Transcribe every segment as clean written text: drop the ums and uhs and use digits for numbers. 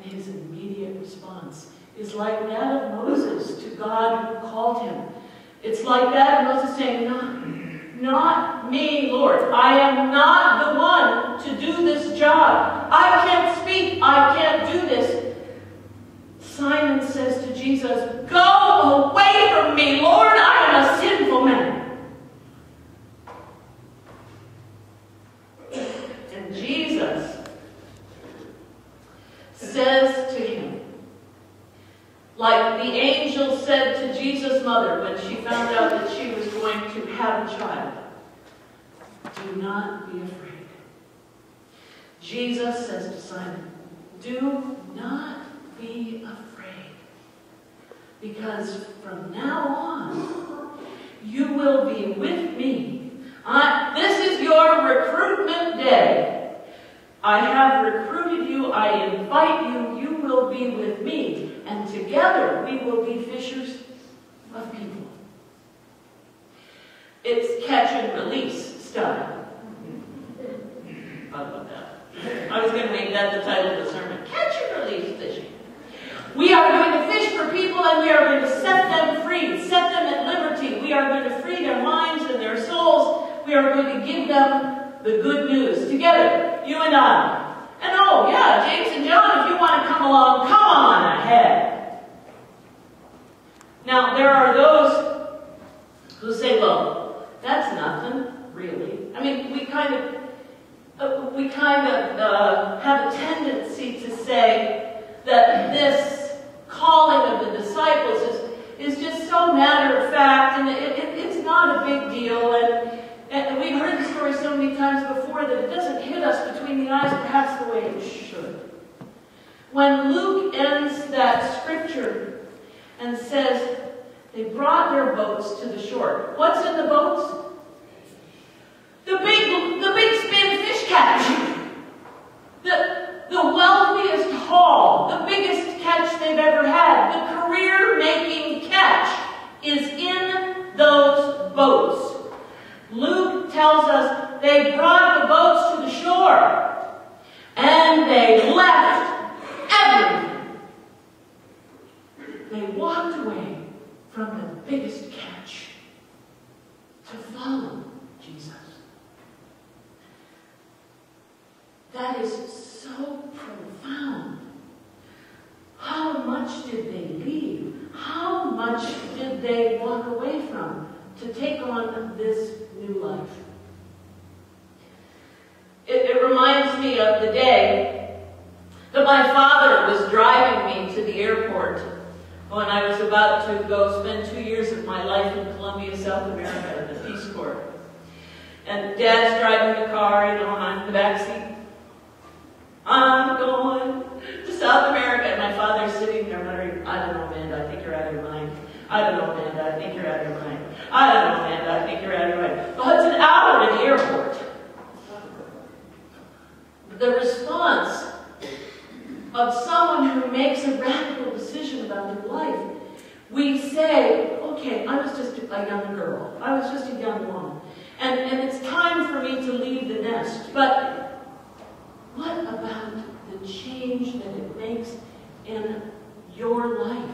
And his immediate response is like that of Moses to God who called him. It's like that of Moses saying, not me, Lord. I am not the one to do this job. I can't speak. I can't do this. Simon says to Jesus, go away from me, Lord. I am a sinful man. And Jesus says to him, like the angel said to Jesus' mother when she found out that she was going to have a child, do not be afraid. Jesus says to Simon, do not be afraid, because from now on, you will be with me. This is your recruitment day. I have recruited you. I invite you. You will be with me. And together we will be fishers of people. It's catch and release style. How about that? I was going to make that the title of the sermon. Catch and release fishing. We are going to fish for people, and we are going to set them free, set them at liberty. We are going to free their minds and their souls. We are going to give them the good news together, you and I. And oh, yeah, James and John, if you want to come along, come on ahead. Now, there are those who say, well, that's nothing, really. I mean, we kind of have a tendency to say that this calling of the disciples is just so matter of fact, and it's not a big deal. And we've heard the story so many times before that it doesn't hit us between the eyes perhaps the way it should. When Luke ends that scripture and says they brought their boats to the shore. What's in the boats? The big spin fish catch. The wealthiest haul, the biggest catch they've ever had, the career-making catch is in those boats. Luke tells us they brought the boats to the shore and they left everything. They walked away from the biggest catch to follow Jesus. That is so profound. How much did they leave? How much did they walk away from to take on this new life? It reminds me of the day that my father was driving me to the airport when I was about to go spend 2 years of my life in Colombia, South America, in the Peace Corps. And Dad's driving the car, you know, and I'm in the back seat. I'm going to South America, and my father's sitting there muttering, I don't know, Amanda, I think you're out of your mind. I don't know, Amanda, I think you're out of your mind. I don't know, Amanda, I think you're out of your mind. Well, it's an hour in the airport. The response of someone who makes a radical decision about their life, we say, okay, I was just a young girl. I was just a young woman. And it's time for me to leave the nest. But what about the change that it makes in your life?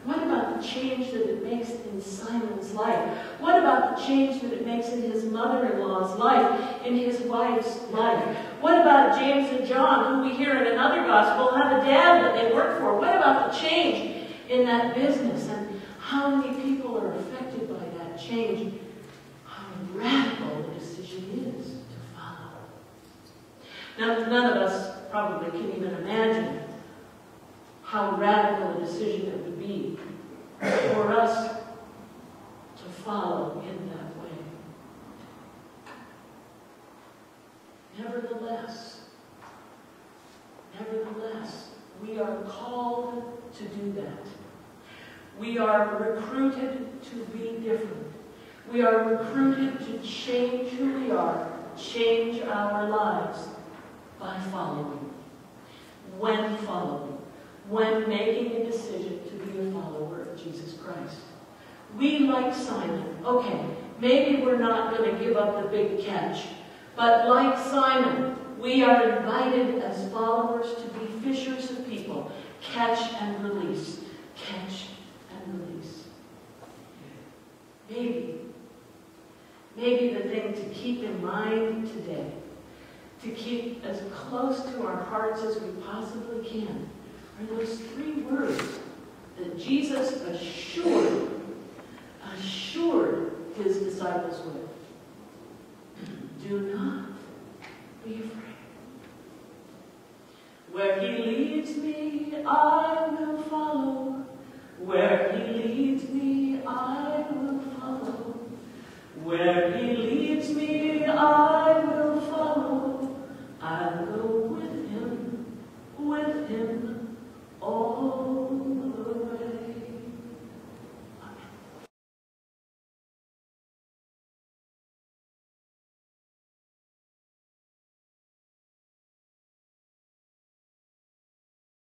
What about the change that it makes in Simon's life? What about the change that it makes in his mother-in-law's life, in his wife's life? What about James and John, who we hear in another gospel have a dad that they work for? What about the change in that business? And how many people are affected by that change? How radical the decision is to follow. Now, none of us probably can even imagine how radical a decision it would be for us to follow in that way. Nevertheless, we are called to do that. We are recruited to be different. We are recruited to change who we are, change our lives by following. When making a decision to be a follower of Jesus Christ. We, like Simon, okay, maybe we're not going to give up the big catch, but like Simon, We are invited as followers to be fishers of people. Catch and release. Catch and release. Maybe the thing to keep in mind today, to keep as close to our hearts as we possibly can, are those three words that Jesus assured his disciples with. Do not be afraid. Where he leads me, I